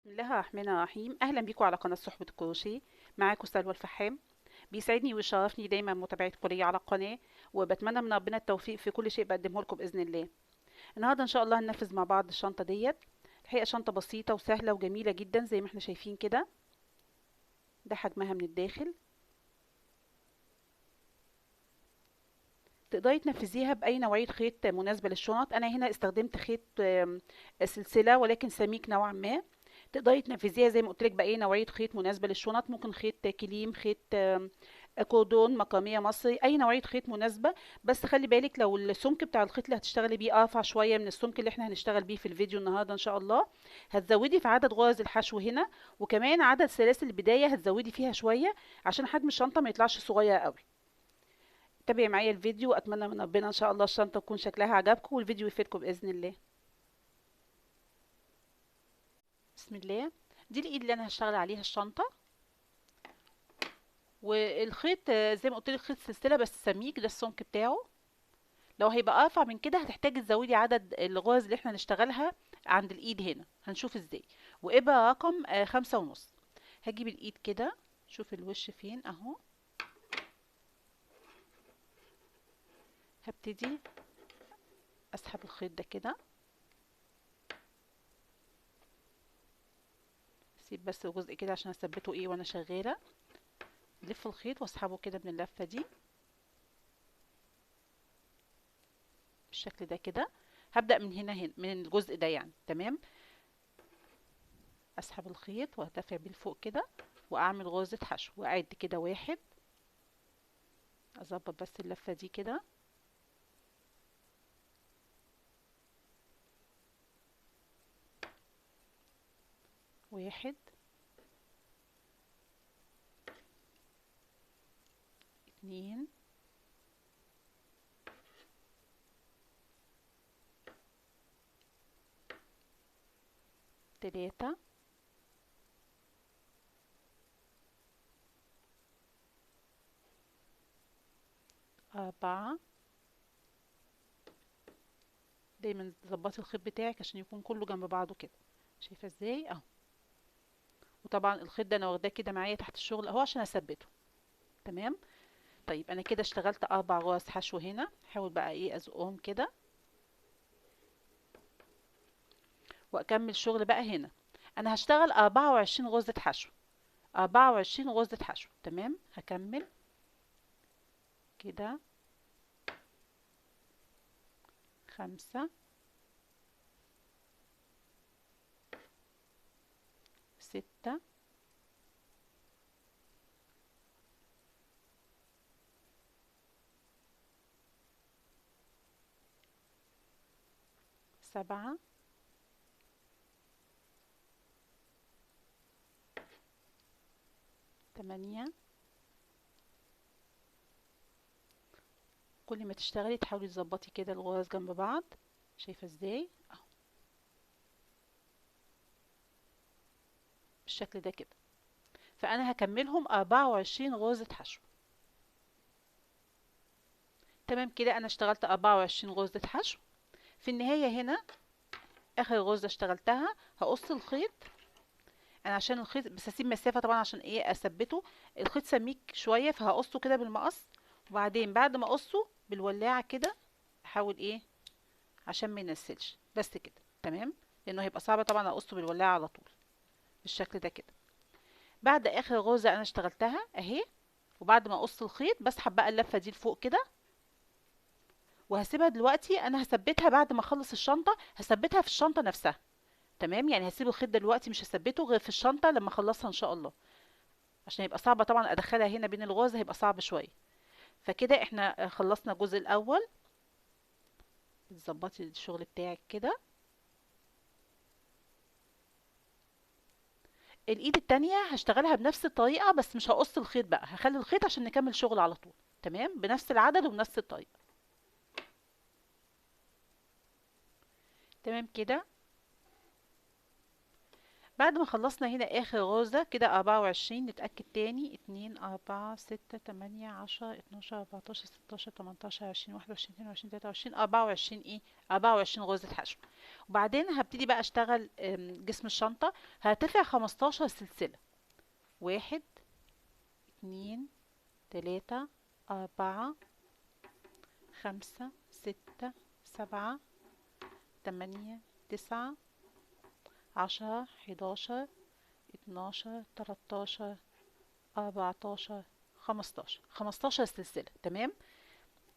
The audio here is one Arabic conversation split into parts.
بسم الله الرحمن الرحيم. اهلا بيكم على قناه صحبه الكروشيه. معاكم سلوى الفحام. بيسعدني ويشرفني دايما متابعتكم ليا على القناه، وبتمنى من ربنا التوفيق في كل شيء بقدمه لكم باذن الله. النهارده ان شاء الله هننفذ مع بعض الشنطه ديت. الحقيقه شنطه بسيطه وسهله وجميله جدا زي ما احنا شايفين كده. ده حجمها من الداخل. تقدري تنفذيها باي نوعيه خيط مناسبه للشنط. انا هنا استخدمت خيط سلسله ولكن سميك نوعا ما. تقدري تنفذيها زي ما قلت لك باي نوعيه خيط مناسبه للشنط. ممكن خيط كليم، خيط كوردون، مقاميه مصري، اي نوعيه خيط مناسبه. بس خلي بالك لو السمك بتاع الخيط اللي هتشتغلي بيه ارفع شويه من السمك اللي احنا هنشتغل بيه في الفيديو النهارده ان شاء الله، هتزودي في عدد غرز الحشو هنا. وكمان عدد سلاسل البدايه هتزودي فيها شويه عشان حجم الشنطه ما يطلعش صغير قوي. تابعي معايا الفيديو واتمنى من ربنا ان شاء الله الشنطه تكون شكلها عجبكم والفيديو يفيدكم باذن الله. بسم الله. دي الايد اللي انا هشتغل عليها الشنطه. والخيط زي ما قلت لك خيط سلسله بس سميك، ده السمك بتاعه. لو هيبقى ارفع من كده هتحتاجي تزودي عدد الغرز اللي احنا هنشتغلها عند الايد هنا، هنشوف ازاي. وابره رقم 5.5. هجيب الايد كده، شوف الوش فين اهو. هبتدي اسحب الخيط ده كده. سيب بس جزء كده عشان اثبته ايه وانا شغاله. لف الخيط واسحبه كده من اللفه دي بالشكل ده كده. هبدأ من هنا من الجزء ده يعني. تمام. اسحب الخيط وارتفع بيه لفوق كده واعمل غرزة حشو واعد كده واحد. اظبط بس اللفة دي كده. واحد، اتنين، تلاتة، أربعة. دايما تظبطي الخيط بتاعك عشان يكون كله جنب بعضه كده. شايفة ازاي اهو. وطبعا الخيط ده انا واخداه كده معايا تحت الشغل اهو عشان اثبته. تمام. طيب انا كده اشتغلت 4 غرز حشو هنا. حاول بقى ايه ازقهم كده واكمل شغل بقى هنا. انا هشتغل 24 غرزة حشو. 24 غرزة حشو. تمام. هكمل كده. 5، 6، 7، 8. كل ما تشتغلي تحاولي تظبطي كده الغرز جنب بعض. شايفة ازاي اهو بالشكل ده كده. فانا هكملهم 24 غرزة حشو. تمام كده انا اشتغلت 24 غرزة حشو. في النهاية هنا اخر غرزة اشتغلتها هقص الخيط. انا عشان الخيط بس هسيب مسافة طبعا عشان ايه اثبته. الخيط سميك شوية فهقصه كده بالمقص. وبعدين بعد ما اقصه بالولاعة كده احاول ايه عشان ما ينسلش بس كده. تمام. لانه هيبقى صعب طبعا اقصه بالولاعة على طول بالشكل ده كده. بعد اخر غرزة انا اشتغلتها اهي. وبعد ما اقص الخيط بسحب بقى اللفة دي لفوق كده. وهسيبها دلوقتي. انا هثبتها بعد ما اخلص الشنطة، هثبتها في الشنطة نفسها. تمام. يعني هسيب الخيط دلوقتي مش هثبته غير في الشنطة لما اخلصها ان شاء الله. عشان يبقى صعبة طبعا ادخلها هنا بين الغرز هيبقى صعب شوية. فكده احنا خلصنا الجزء الاول. بتظبطي الشغل بتاعك كده. الايد التانية هشتغلها بنفس الطريقة بس مش هقص الخيط بقى، هخلي الخيط عشان نكمل شغل على طول. تمام. بنفس العدد وبنفس الطريقة. تمام كده. بعد ما خلصنا هنا اخر غرزة كده 24، نتأكد تاني 2 4 6 8 10 12 14 16 18 20 21 22 23 24 ايه، 24 غرزة حشو. وبعدين هبتدي بقى اشتغل جسم الشنطة. هرتفع 15 سلسلة، 1 2 3 4 5 6 7 8 9 10 11 12 13 14 15 سلسلة، تمام.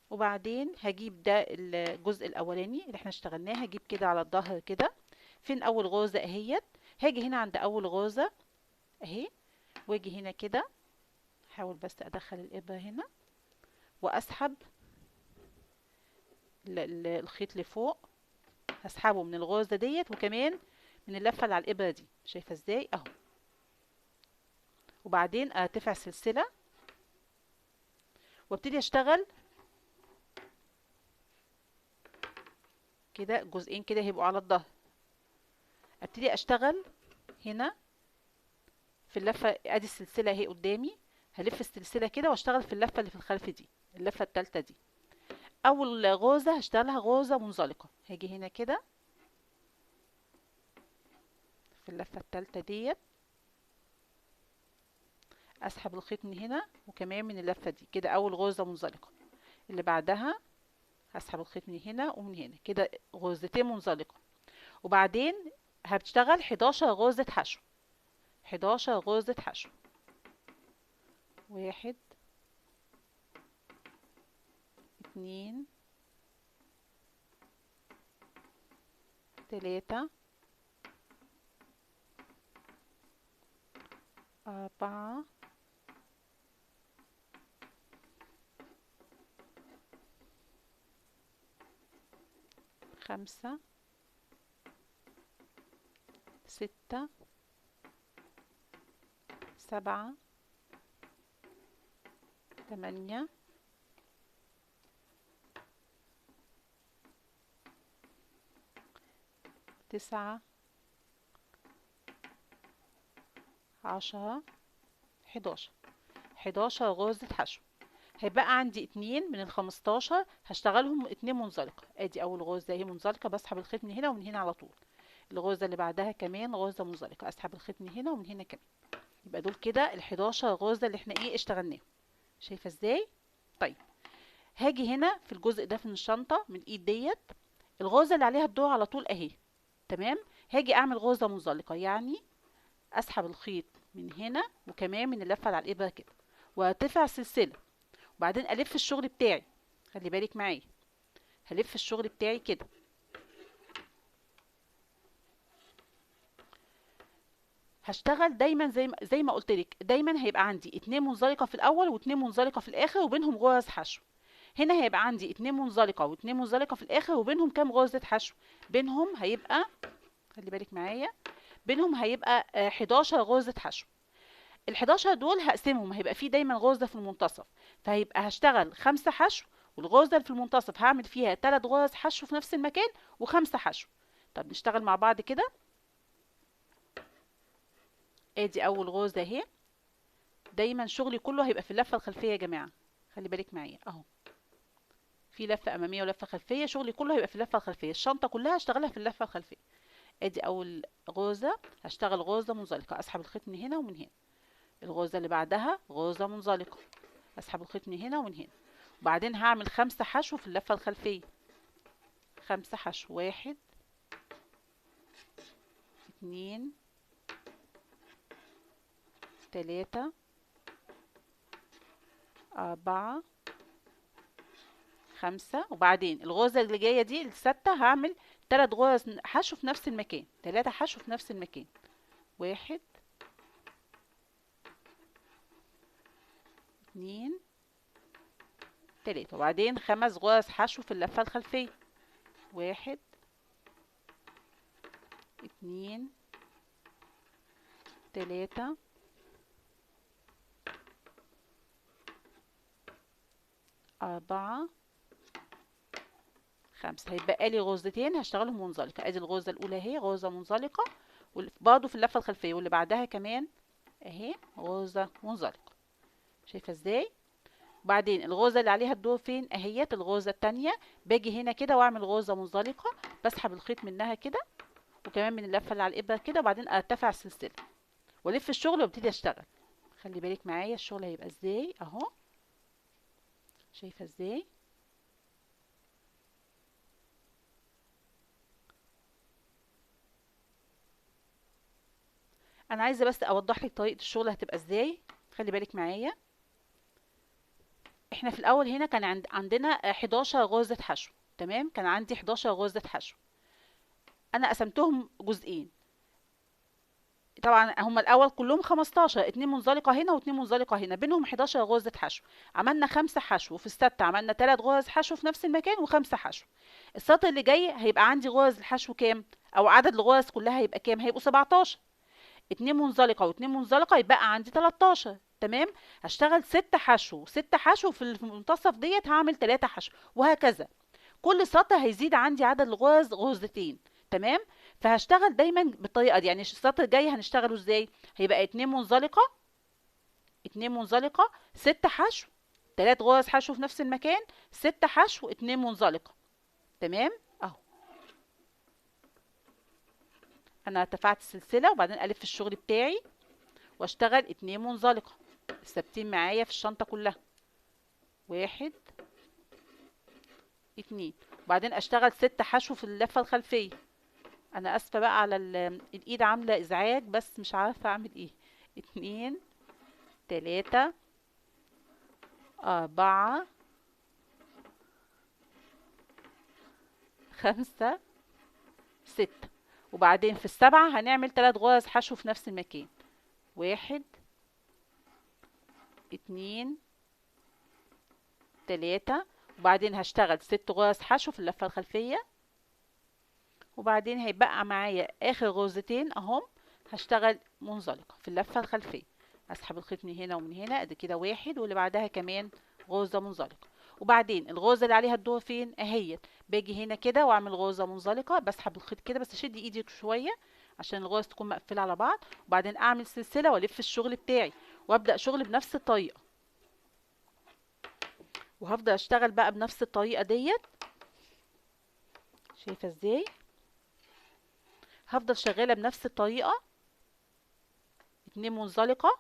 وبعدين هجيب ده الجزء الاولاني اللي احنا اشتغلناه، هجيب كده على الظهر كده. فين اول غرزة اهيت، هاجي هنا عند اول غرزة اهي، واجي هنا كده، احاول بس ادخل الابرة هنا واسحب الخيط لفوق، هسحبه من الغرزة ديت وكمان من اللفة اللي على الابرة دي، شايفة ازاي اهو. وبعدين ارتفع سلسلة وابتدي اشتغل كده جزئين كده هيبقوا على الظهر. ابتدي اشتغل هنا في اللفة، ادي السلسلة اهي قدامي، هلف السلسلة كده واشتغل في اللفة اللي في الخلف دي، اللفة التالتة دي. اول غرزة هشتغلها غرزة منزلقة، هاجي هنا كده في اللفة التالتة ديت، اسحب الخيط من هنا وكمان من اللفة دي كده، اول غرزة منزلقة. اللي بعدها هسحب الخيط من هنا ومن هنا كده، غرزتين منزلقة. وبعدين هشتغل 11 غرزة حشو، 11 غرزة حشو، 1 2 3 4 5 6 7 8 9 10 11 11 غرزة حشو. هيبقى عندي اتنين من ال15 هشتغلهم اتنين منزلقة، ادي اول غرزة اهي منزلقة، بسحب الخيط من هنا ومن هنا على طول. الغرزة اللي بعدها كمان غرزة منزلقة، اسحب الخيط من هنا ومن هنا كمان. يبقى دول كده ال11 غرزة اللي احنا ايه اشتغلناهم، شايفة ازاي؟ طيب، هاجي هنا في الجزء ده من الشنطة من الايد ديت، الغرزة اللي عليها الدور على طول اهي، تمام. هاجي اعمل غرزة منزلقة، يعني اسحب الخيط من هنا وكمان من اللفة اللي على الابرة كده، وارتفع سلسلة. وبعدين الف الشغل بتاعي، خلي بالك معايا، هلف الشغل بتاعي كده. هشتغل دايما زي ما قلت لك، دايما هيبقى عندي اتنين منزلقة في الاول واتنين منزلقة في الاخر وبينهم غرز حشو. هنا هيبقى عندي اتنين منزلقة واتنين منزلقة في الاخر وبينهم كام غرزة حشو؟ بينهم هيبقى، خلي بالك معايا، بينهم هيبقى 11 غرزة حشو. ال 11 دول هقسمهم، هيبقى في دايما غرزة في المنتصف، فهيبقى هشتغل 5 حشو، والغرزة اللي في المنتصف هعمل فيها 3 غرز حشو في نفس المكان و5 حشو. طب نشتغل مع بعض كده. ادي اول غرزة اهي، دايما شغلي كله هيبقى في اللفة الخلفية يا جماعة، خلي بالك معايا اهو، في لفة امامية ولفة خلفية، شغلي كله هيبقى في اللفة الخلفية، الشنطة كلها هشتغلها في اللفة الخلفية. ادي اول غرزة، هشتغل غرزة منزلقة، اسحب الخيط من هنا ومن هنا. الغرزة اللي بعدها غرزة منزلقة، اسحب الخيط من هنا ومن هنا. وبعدين هعمل 5 حشو في اللفة الخلفية، 5 حشو، 1 2 3 4 5. وبعدين الغرزة اللي جاية دي الستة هعمل 3 غرز حشو في نفس المكان، 3 حشو في نفس المكان، 1 2 3. وبعدين 5 غرز حشو في اللفة الخلفية، 1 2 3 4 5. هيبقى لي غرزتين هشتغلهم منزلقة، ادي الغرزة الاولى اهي غرزة منزلقة، برضه في اللفه الخلفيه، واللي بعدها كمان اهي غرزه منزلقه. شايفه ازاي؟ وبعدين الغرزه اللي عليها الدور فين اهيت الغرزه التانية، باجي هنا كده واعمل غرزه منزلقه، بسحب الخيط منها كده وكمان من اللفه اللي على الابره كده، وبعدين ارتفع السلسله والف الشغل وابتدي اشتغل. خلي بالك معايا الشغل هيبقى ازاي اهو. شايفه ازاي؟ انا عايزه بس اوضح لك طريقه الشغل هتبقى ازاي. خلي بالك معايا. احنا في الاول هنا كان عندنا 11 غرزه حشو. تمام، كان عندي 11 غرزه حشو. انا قسمتهم جزئين. طبعا هما الاول كلهم 15، اتنين منزلقه هنا واتنين منزلقه هنا، بينهم 11 غرزه حشو. عملنا 5 حشو، وفي السته عملنا 3 غرز حشو في نفس المكان و5 حشو. السطر اللي جاي هيبقى عندي غرز الحشو كام، او عدد الغرز كلها هيبقى كام؟ هيبقوا 17. اتنين منزلقة واتنين منزلقة يبقى عندي 13. تمام. هشتغل 6 حشو 6 حشو، في المنتصف ديت هعمل 3 حشو، وهكذا. كل سطر هيزيد عندي عدد الغرز غرزتين. تمام. فهشتغل دايما بالطريقة دي. يعني السطر الجاي هنشتغله ازاي؟ هيبقى اتنين منزلقة، اتنين منزلقة، 6 حشو، 3 غرز حشو في نفس المكان، 6 حشو، اتنين منزلقة. تمام اهو. انا ارتفعت السلسلة وبعدين الف الشغل بتاعي واشتغل اتنين منزلقة ثابتين معايا في الشنطة كلها. 1 2. وبعدين اشتغل 6 حشو في اللفة الخلفية. انا اسفة بقى على الايد عاملة ازعاج، بس مش عارفة اعمل ايه. 2 3 4 5 6. وبعدين في السبعة هنعمل 3 غرز حشو في نفس المكان. 1 2 3. وبعدين هشتغل 6 غرز حشو في اللفة الخلفية. وبعدين هيبقى معايا اخر غرزتين اهم، هشتغل منزلقة في اللفة الخلفية. اسحب الخيط من هنا ومن هنا، ادي كده 1، واللي بعدها كمان غرزة منزلقة. وبعدين الغرزة اللي عليها الدور فين اهيت، باجي هنا كده واعمل غرزة منزلقة، بسحب الخيط كده، بس اشد ايدي شوية عشان الغرز تكون مقفلة على بعض. وبعدين اعمل سلسلة والف الشغل بتاعي وابدأ شغل بنفس الطريقة، وهفضل اشتغل بقى بنفس الطريقة ديت. شايفة ازاي؟ هفضل شغالة بنفس الطريقة. 2 منزلقة،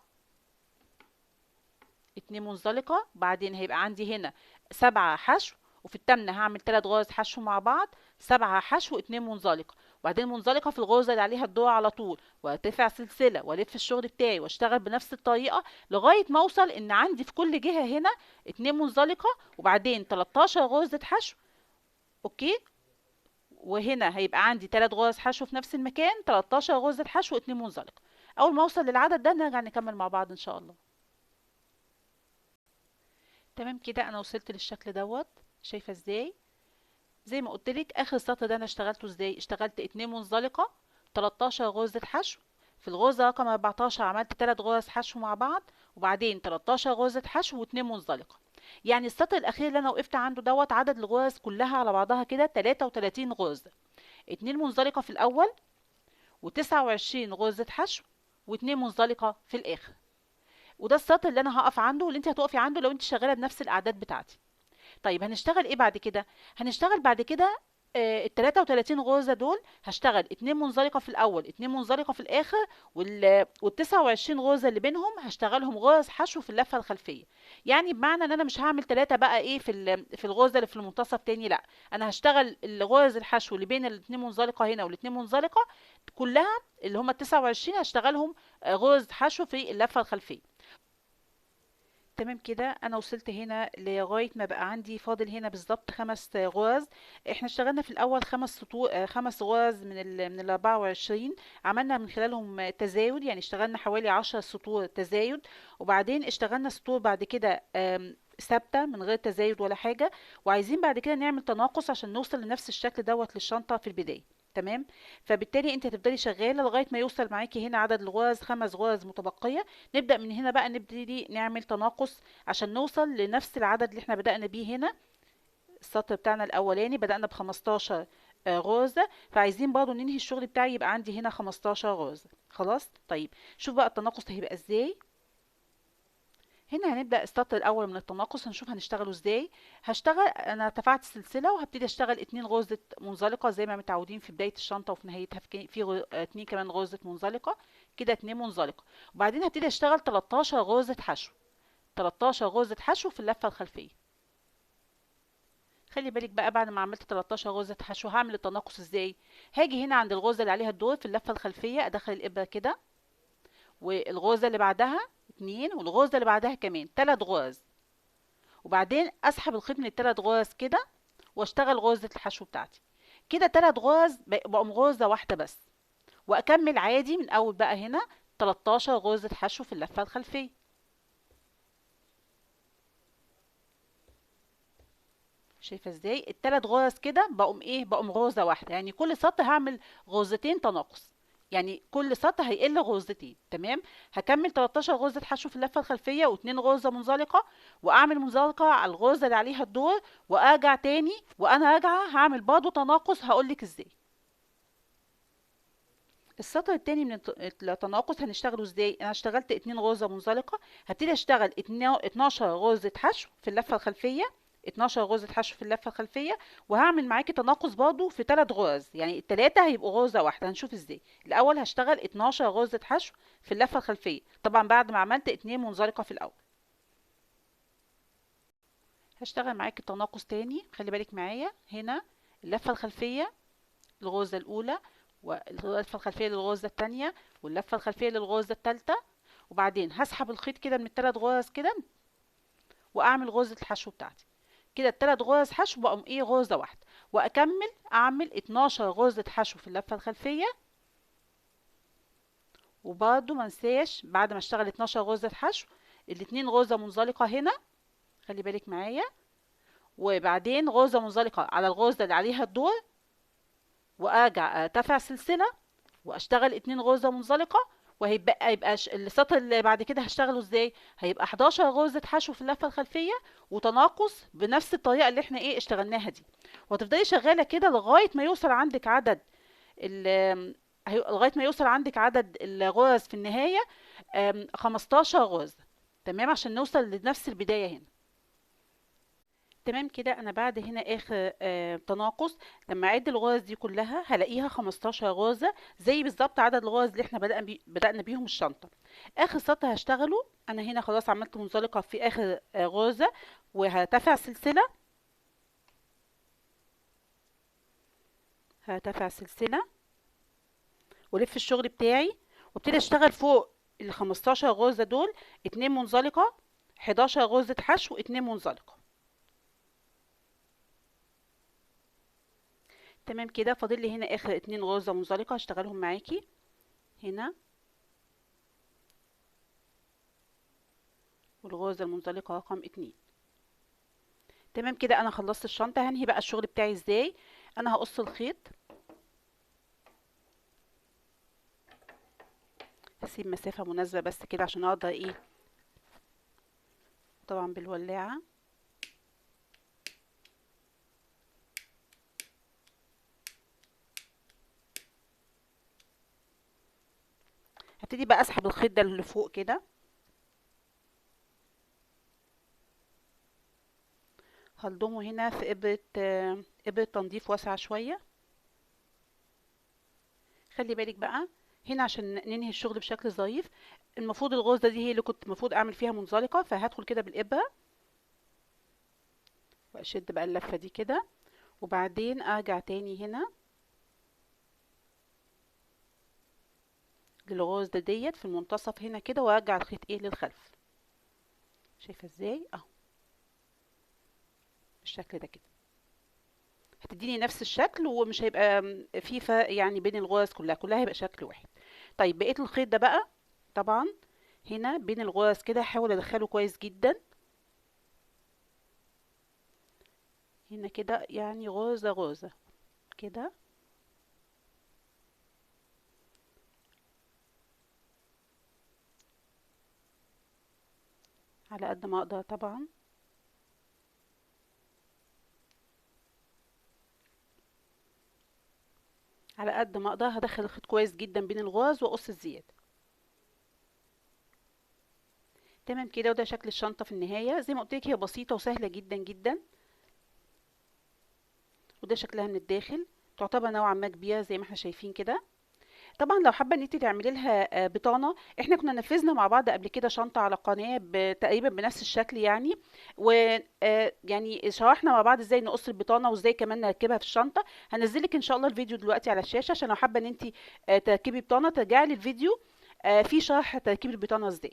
2 منزلقة، بعدين هيبقى عندي هنا 7 حشو، وفي التامنة هعمل 3 غرز حشو مع بعض، 7 حشو 2 منزلقة، وبعدين منزلقة في الغرزة اللي عليها الدور على طول، وارتفع سلسلة والف الشغل بتاعي واشتغل بنفس الطريقة لغاية ما اوصل ان عندي في كل جهة هنا 2 منزلقة، وبعدين 13 غرزة حشو. اوكي. وهنا هيبقى عندي 3 غرز حشو في نفس المكان، 13 غرزة حشو 2 منزلقة. اول ما اوصل للعدد ده نرجع نكمل مع بعض ان شاء الله. تمام كده انا وصلت للشكل دوت. شايفه ازاي؟ زي ما قلت لك اخر سطر ده انا اشتغلته ازاي. اشتغلت 2 منزلقه، 13 غرزه حشو، في الغرزه رقم 14 عملت 3 غرز حشو مع بعض، وبعدين 13 غرزه حشو و2 منزلقه. يعني السطر الاخير اللي انا وقفت عنده دوت عدد الغرز كلها على بعضها كده 33 غرزه. 2 منزلقه في الاول، و29 غرزه حشو، و2 منزلقه في الاخر. وده السطر اللي انا هقف عنده، واللي انت هتقفي عنده لو انت شغاله بنفس الاعداد بتاعتي. طيب هنشتغل ايه بعد كده؟ هنشتغل بعد كده ال 33 غرزة دول هشتغل 2 منزلقة في الأول، 2 منزلقة في الآخر، وال 29 غرزة اللي بينهم هشتغلهم غرز حشو في اللفة الخلفية. يعني بمعنى ان انا مش هعمل 3 بقى ايه في الغرزة اللي في المنتصف تاني، لا، انا هشتغل الغرز الحشو اللي بين الاتنين منزلقة هنا والاتنين منزلقة كلها اللي هم ال 29 هشتغلهم غرز حشو في اللفة الخلفية. تمام كده انا وصلت هنا لغايه ما بقى عندي فاضل هنا بالظبط 5 غرز. احنا اشتغلنا في الاول 5 سطور، 5 غرز من ال 24، عملنا من خلالهم تزايد، يعني اشتغلنا حوالي 10 سطور تزايد، وبعدين اشتغلنا سطور بعد كده ثابته من غير تزايد ولا حاجه، وعايزين بعد كده نعمل تناقص عشان نوصل لنفس الشكل دوت للشنطه في البدايه. تمام. فبالتالي انت هتفضلي شغاله لغايه ما يوصل معاكي هنا عدد الغرز 5 غرز متبقيه. نبدأ من هنا بقى نبتدي نعمل تناقص عشان نوصل لنفس العدد اللي احنا بدأنا بيه هنا. السطر بتاعنا الأولاني بدأنا ب 15 غرزة، فعايزين برضو ننهي الشغل بتاعي يبقى عندي هنا 15 غرزة. خلاص. طيب شوف بقى التناقص هيبقى ازاي. هنا هنبدأ السطر الأول من التناقص، هنشوف هنشتغله ازاي. هشتغل، أنا ارتفعت السلسلة وهبتدي أشتغل 2 غرزة منزلقة زي ما متعودين في بداية الشنطة وفي نهايتها، في 2 كمان غرزة منزلقة، كده 2 منزلقة. وبعدين هبتدي أشتغل 13 غرزة حشو، 13 غرزة حشو في اللفة الخلفية. خلي بالك بقى بعد ما عملت 13 غرزة حشو هعمل التناقص ازاي. هاجي هنا عند الغرزة اللي عليها الدور في اللفة الخلفية، أدخل الإبرة كده، والغرزة اللي بعدها 2، والغرزة اللي بعدها كمان 3 غرز، وبعدين اسحب الخيط من ال3 غرز كده واشتغل غرزة الحشو بتاعتي. كده 3 غرز بقوا غرزة واحدة بس، واكمل عادي من اول بقى هنا 13 غرزة حشو في اللفة الخلفية. شايفة ازاي ال3 غرز كده بقوا ايه، بقوا غرزة واحدة، يعني كل سطر هعمل غرزتين تناقص، يعني كل سطر هيقل غرزتين. تمام. هكمل 13 غرزة حشو في اللفة الخلفية و2 غرزة منزلقة، واعمل منزلقة على الغرزة اللي عليها الدور، وارجع تاني وانا راجعة هعمل برضه تناقص، هقولك ازاي. السطر التاني من التناقص هنشتغله ازاي. انا اشتغلت 2 غرزة منزلقة، هبتدي اشتغل 12 غرزة حشو في اللفة الخلفية، 12 غرزة حشو في اللفة الخلفية، وهعمل معاكي تناقص برضو في 3 غرز، يعني التلاتة هيبقوا غرزة واحدة. هنشوف ازاي. الاول هشتغل 12 غرزة حشو في اللفة الخلفية، طبعا بعد ما عملت 2 منزلقة في الاول. هشتغل معاكي تناقص تاني، خلي بالك معايا هنا اللفة الخلفية الغرزة الأولى، واللفة الخلفية للغرزة التانية، واللفة الخلفية للغرزة التالتة، وبعدين هسحب الخيط كده من ال3 غرز كده وأعمل غرزة الحشو بتاعتي. كده ال3 غرز حشو بقوا ايه، غرزة واحدة، وأكمل أعمل 12 غرزة حشو في اللفة الخلفية. وبرده منساش بعد ما اشتغل 12 غرزة حشو ال2 غرزة منزلقة هنا، خلي بالك معايا، وبعدين غرزة منزلقة على الغرزة اللي عليها الدور، وارجع ارتفع سلسلة واشتغل 2 غرزة منزلقة، يبقى السطر اللي بعد كده هشتغله ازاي، هيبقى 11 غرزة حشو في اللفة الخلفية وتناقص بنفس الطريقة اللي احنا ايه اشتغلناها دي. وهتفضلي شغالة كده لغاية ما يوصل عندك عدد لغاية ما يوصل عندك عدد الغرز في النهاية 15 غرزة. تمام، عشان نوصل لنفس البداية هنا. تمام كده. انا بعد هنا اخر تناقص لما اعد الغرز دي كلها هلاقيها 15 غرزه زي بالظبط عدد الغرز اللي احنا بدأنا بيهم الشنطه. اخر سطر هشتغله انا هنا خلاص عملت منزلقه في اخر غرزه، وهرتفع سلسله، هرتفع سلسله والف الشغل بتاعي، وابتدي اشتغل فوق ال 15 غرزه دول 2 منزلقه، 11 غرزه حشو، 2 منزلقه. تمام كده. فاضل لي هنا اخر 2 غرزه منزلقه هشتغلهم معاكي هنا، والغرزة المنزلقة رقم 2. تمام كده انا خلصت الشنطة. هنهي بقى الشغل بتاعي ازاي. انا هقص الخيط، هسيب مسافة مناسبة بس كده عشان اقدر ايه، طبعا بالولاعة. هبتدي بقى اسحب الخيط ده اللي فوق كده، هلضمه هنا في ابرة تنظيف واسعة شوية. خلي بالك بقى هنا عشان ننهي الشغل بشكل ظريف، المفروض الغرزة دي هي اللي كنت المفروض اعمل فيها منزلقة، فهدخل كده بالابرة واشد بقى اللفة دي كده، وبعدين ارجع تاني هنا للغرزة ديت في المنتصف هنا كده، وارجع الخيط ايه للخلف. شايفة ازاي اهو بالشكل ده كده، هتديني نفس الشكل ومش هيبقى في فرق يعني بين الغرز كلها هيبقى شكل واحد. طيب بقيت الخيط ده بقى طبعا هنا بين الغرز كده هحاول ادخله كويس جدا هنا كده، يعني غرزة غرزة كده، على قد ما اقدر طبعا. على قد ما اقدر هدخل الخيط كويس جدا بين الغرز واقص الزياده. تمام كده، وده شكل الشنطه في النهايه. زي ما قلت لك هي بسيطه وسهله جدا جدا، وده شكلها من الداخل. تعتبر نوعا ما كبيره زي ما احنا شايفين كده. طبعا لو حابه ان انت تعملي لها بطانه، احنا كنا نفذنا مع بعض قبل كده شنطه على قناه تقريبا بنفس الشكل يعني، و يعني شرحنا مع بعض ازاي نقص البطانه وازاي كمان نركبها في الشنطه. هنزلك ان شاء الله الفيديو دلوقتي على الشاشه، عشان لو حابه ان انت تركبي بطانه ترجعي للفيديو في شرح تركيب البطانه ازاي.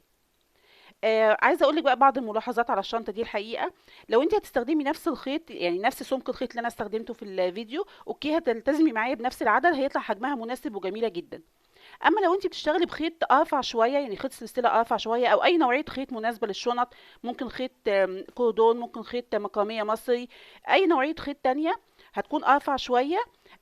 عايزه اقول لك بقى بعض الملاحظات على الشنطه دي. الحقيقه لو انت هتستخدمي نفس الخيط، يعني نفس سمك الخيط اللي انا استخدمته في الفيديو، اوكي هتلتزمي معايا بنفس العدد، هيطلع حجمها مناسب وجميله جدا. اما لو انت بتشتغلي بخيط ارفع شويه، يعني خيط سلسله ارفع شويه، او اي نوعيه خيط مناسبه للشنط، ممكن خيط كوردون، ممكن خيط مقاميه مصري، اي نوعيه خيط تانية هتكون ارفع شويه.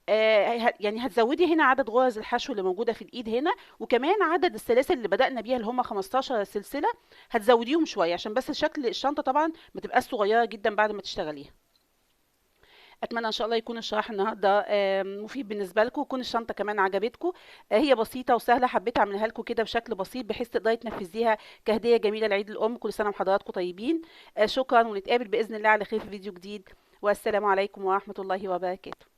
يعني هتزودي هنا عدد غرز الحشو اللي موجوده في الايد هنا، وكمان عدد السلاسل اللي بدأنا بيها اللي هم 15 سلسله هتزوديهم شويه، عشان بس شكل الشنطه طبعا ما تبقاش صغيره جدا بعد ما تشتغليها. اتمنى ان شاء الله يكون الشرح النهارده مفيد بالنسبه لكم، ويكون الشنطه كمان عجبتكم. هي بسيطه وسهله، حبيت اعملها لكم كده بشكل بسيط بحيث تقدري تنفذيها كهديه جميله لعيد الام. كل سنه وحضراتكم طيبين. شكرا، ونتقابل باذن الله على خير في فيديو جديد، والسلام عليكم ورحمه الله وبركاته.